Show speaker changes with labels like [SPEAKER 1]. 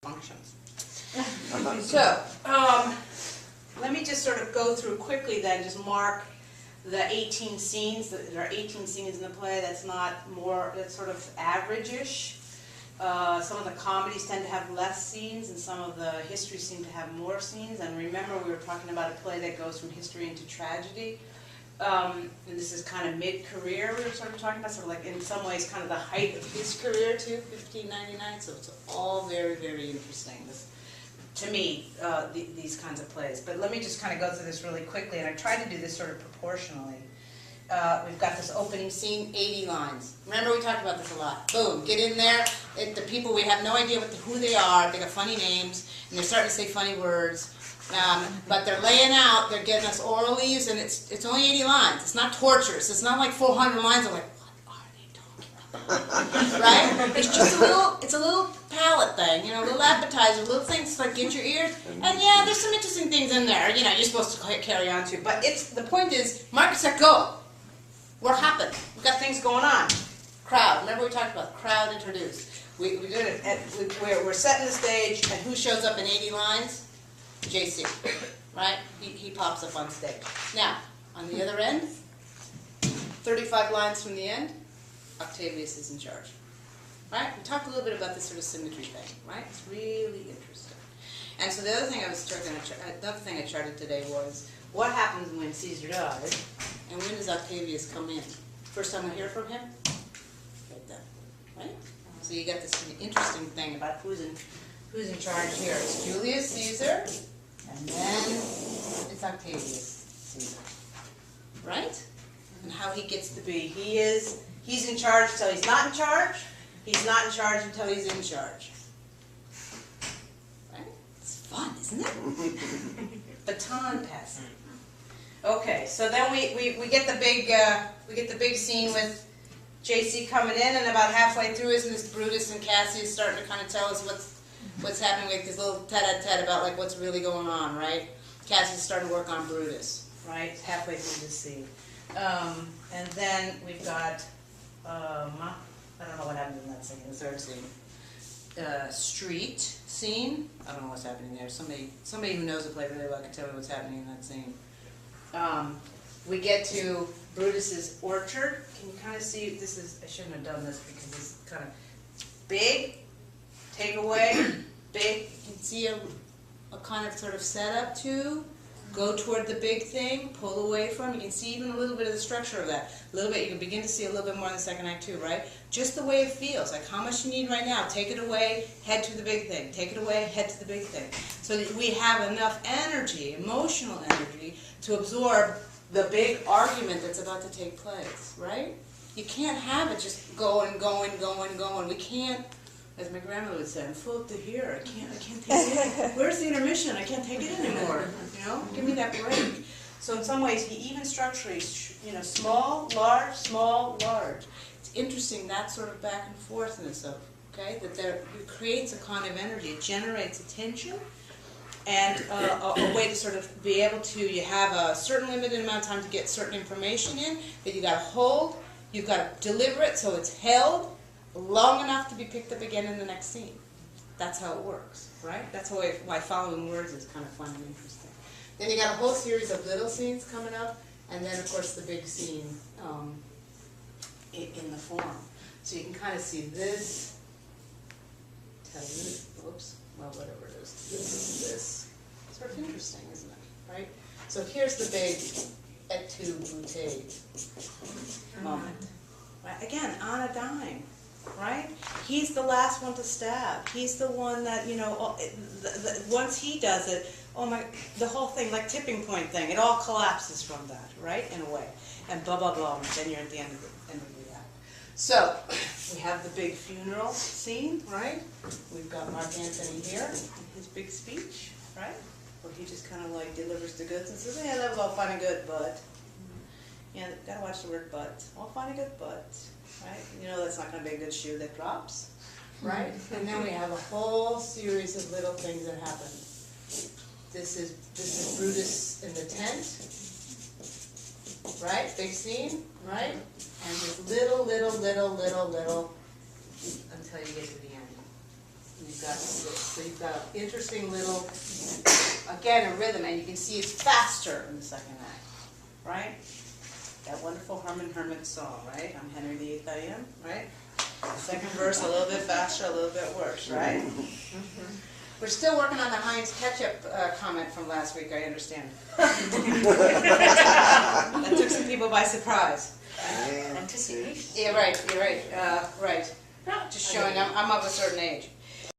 [SPEAKER 1] functions. So, let me just sort of go through quickly then, just mark the 18 scenes. There are 18 scenes in the play. That's not more, that's sort of average-ish. Some of the comedies tend to have less scenes, and some of the histories seem to have more scenes. And remember, we were talking about a play that goes from history into tragedy. And this is kind of mid-career we were sort of talking about, sort of like in some ways kind of the height of his career too, 1599, so it's all very, very interesting, to me, these kinds of plays. But let me just kind of go through this really quickly, and I try to do this sort of proportionally. We've got this opening scene, 80 lines. Remember, we talked about this a lot. Boom, get in there. The people, we have no idea who they are. They got funny names, and they're starting to say funny words. But they're laying out, they're getting us oralies, and it's only 80 lines. It's not torturous. It's not like 400 lines of like, what are they talking about? Right? It's just a little palate thing, a little appetizer, little things to like get your ears. And yeah, there's some interesting things in there, you're supposed to carry on to. But the point is, mark, set, go. What happened? We've got things going on. Crowd. Remember we talked about crowd introduced. We did it. We're setting the stage, and who shows up in 80 lines? JC, right? He pops up on stage. Now, on the other end, 35 lines from the end, Octavius is in charge. Right? We talked a little bit about this sort of symmetry thing, right? It's really interesting. And so the other thing I charted today was, what happens when Caesar dies, and when does Octavius come in? First time we hear from him? Right then, right? So you got this interesting thing about who's in charge here. It's Julius Caesar, and then it's Octavius Caesar, right? And how he gets to be. He's in charge until he's not in charge. He's not in charge until he's in charge. Right? It's fun, isn't it? Baton passing. Okay, so then we get the big scene with JC coming in, and about halfway through isn't this Brutus and Cassius starting to kind of tell us what's happening, with this little tete-a-tete about like what's really going on, right? Cassius is starting to work on Brutus, right? Halfway through this scene. And then we've got, I don't know what happens in that scene, the third scene. Street scene. I don't know what's happening there. Somebody who knows the play really well can tell me what's happening in that scene. We get to Brutus's orchard. Can you kind of see, I shouldn't have done this because it's kind of big, take away, big. You can see a kind of sort of setup to go toward the big thing, pull away from. You can see even a little bit of the structure of that. A little bit, you can begin to see a little bit more in the second act too, right? Just the way it feels, like how much you need right now. Take it away, head to the big thing. Take it away, head to the big thing. So that we have enough energy, emotional energy, to absorb the big argument that's about to take place, right? You can't have it just going. We can't, as my grandmother would say, I'm full to here. I can't take it. Where's the intermission? I can't take it anymore. Give me that break. So in some ways, he even structurally, small, large, small, large. It's interesting, that sort of back and forthness of, okay, that it creates a kind of energy. It generates attention, and a way to sort of be able to, you have a certain limited amount of time to get certain information in, that you got to hold, you've got to deliver it so it's held long enough to be picked up again in the next scene. That's how it works, right? That's why following words is kind of fun and interesting. Then you got a whole series of little scenes coming up, and then of course the big scene in the form. So you can kind of see this, whatever it is, this. Sort of interesting, isn't it? Right? So here's the big et tu, brute moment. Right? Again, on a dime. Right? He's the last one to stab. He's the one that, once he does it, the whole thing, like tipping point thing, it all collapses from that, right? In a way. And blah, blah, blah, and then you're at the end of the act. So, we have the big funeral scene, right? We've got Mark Antony here, in his big speech, right? Where he just kind of like delivers the goods and says, yeah, that was all fine and good, but, gotta watch the word but. All fine and good, but. Right? That's not going to be a good shoe that drops, right? And then we have a whole series of little things that happen. This is Brutus in the tent, right? Big scene, right? And just little, until you get to the end. You've got, so you've got an interesting little, again, a rhythm, and you can see it's faster in the second act, right? That wonderful Herman Hermit song, right? I'm Henry VIII, I am, right? The second verse a little bit faster, a little bit worse, right? We're still working on the Heinz ketchup comment from last week, I understand. That took some people by surprise.
[SPEAKER 2] Anticipation.
[SPEAKER 1] Yeah, right, you're right, right. Just showing I'm of a certain age.